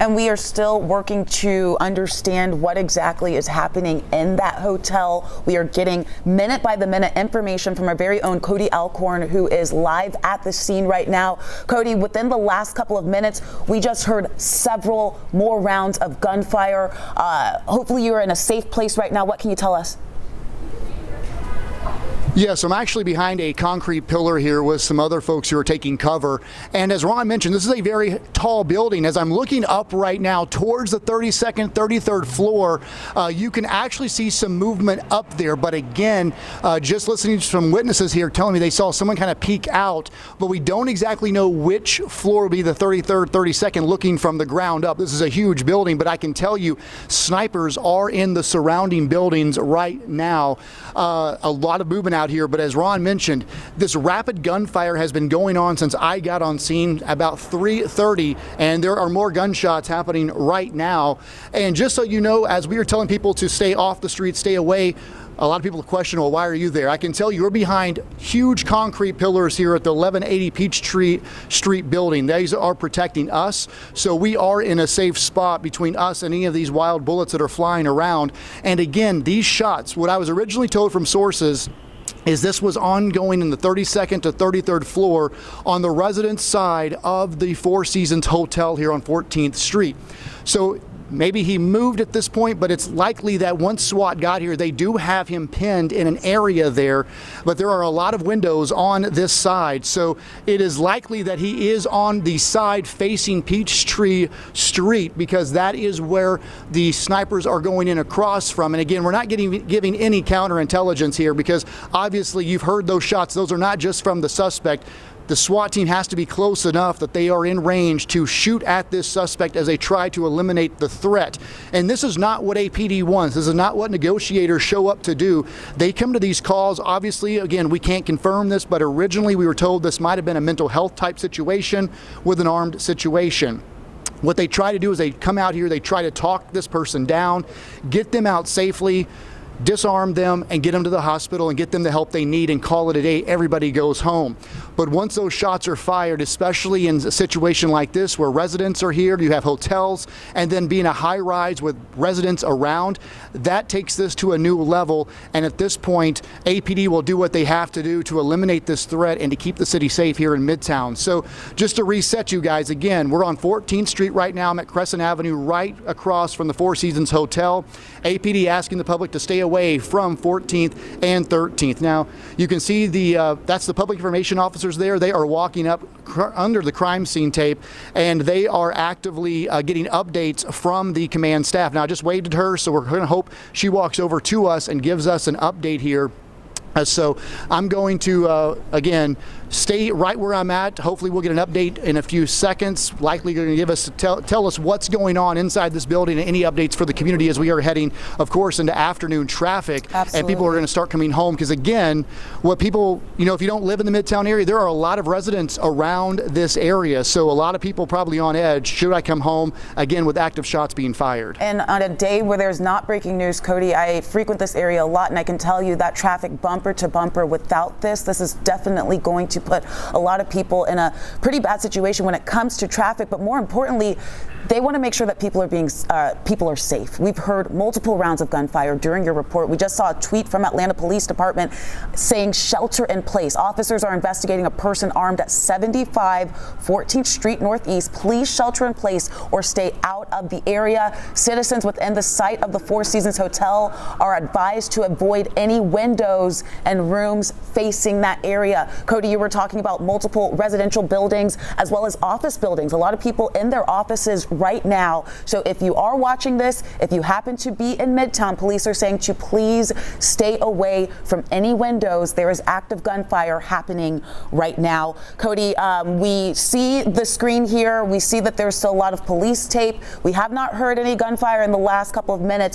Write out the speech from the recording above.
And we are still working to understand what exactly is happening in that hotel. We are getting minute by the minute information from our very own Cody Alcorn, who is live at the scene right now. Cody, within the last couple of minutes, we just heard several more rounds of gunfire. Hopefully you're in a safe place right now. What can you tell us? Yes, I'm actually behind a concrete pillar here with some other folks who are taking cover. And as Ron mentioned, this is a very tall building. As I'm looking up right now towards the 32nd, 33rd floor, you can actually see some movement up there. But again, just listening to some witnesses here telling me they saw someone kind of peek out, but we don't exactly know which floor will be the 33rd, 32nd looking from the ground up. This is a huge building, but I can tell you snipers are in the surrounding buildings right now. A lot of movement out here, but as Ron mentioned, this rapid gunfire has been going on since I got on scene about 3:30, and there are more gunshots happening right now. And just so you know, as we are telling people to stay off the street, stay away, a lot of people question, well, why are you there? I can tell you're behind huge concrete pillars here at the 1180 Peachtree Street building. These are protecting us, so we are in a safe spot between us and any of these wild bullets that are flying around. And again, these shots, what I was originally told from sources, is this was ongoing in the 32nd to 33rd floor on the residence side of the Four Seasons Hotel here on 14th Street. So maybe he moved at this point, but it's likely that once SWAT got here, they do have him pinned in an area there, but there are a lot of windows on this side. So it is likely that he is on the side facing Peachtree Street, because that is where the snipers are going in across from. And again, we're not giving any counterintelligence here, because obviously you've heard those shots. Those are not just from the suspect. The SWAT team has to be close enough that they are in range to shoot at this suspect as they try to eliminate the threat. And this is not what APD wants. This is not what negotiators show up to do. They come to these calls. Obviously, again, we can't confirm this, but originally we were told this might have been a mental health type situation with an armed situation. What they try to do is they come out here, they try to talk this person down, get them out safely, disarm them, and get them to the hospital and get them the help they need, and call it a day. Everybody goes home. But once those shots are fired, especially in a situation like this where residents are here, you have hotels, and then being a high rise with residents around, that takes this to a new level. And at this point, APD will do what they have to do to eliminate this threat and to keep the city safe here in Midtown. So just to reset you guys, again, we're on 14th Street right now. I'm at Crescent Avenue, right across from the Four Seasons Hotel. APD asking the public to stay away from 14th and 13th. Now, you can see that's the public information officers there. They are walking up under the crime scene tape, and they are actively getting updates from the command staff. Now, I just waved at her, so we're going to hope she walks over to us and gives us an update here. So I'm going to, again, stay right where I'm at. Hopefully we'll get an update in a few seconds. Likely going to give us tell us what's going on inside this building and any updates for the community as we are heading, of course, into afternoon traffic. Absolutely. And people are going to start coming home, because again, what people, if you don't live in the Midtown area, there are a lot of residents around this area. So a lot of people probably on edge. Should I come home? Again, with active shots being fired. And on a day where there's not breaking news, Cody, I frequent this area a lot, and I can tell you that traffic bumper to bumper without this is definitely going to put a lot of people in a pretty bad situation when it comes to traffic. But more importantly, they want to make sure that people are safe. We've heard multiple rounds of gunfire during your report. We just saw a tweet from Atlanta Police Department saying shelter in place. Officers are investigating a person armed at 75 14th Street Northeast. Please shelter in place or stay out of the area. Citizens within the site of the Four Seasons Hotel are advised to avoid any windows and rooms facing that area. Cody, you were talking about multiple residential buildings as well as office buildings. A lot of people in their offices right now. So if you are watching this, if you happen to be in Midtown, police are saying to please stay away from any windows. There is active gunfire happening right now. Cody, we see the screen here. We see that there's still a lot of police tape. We have not heard any gunfire in the last couple of minutes.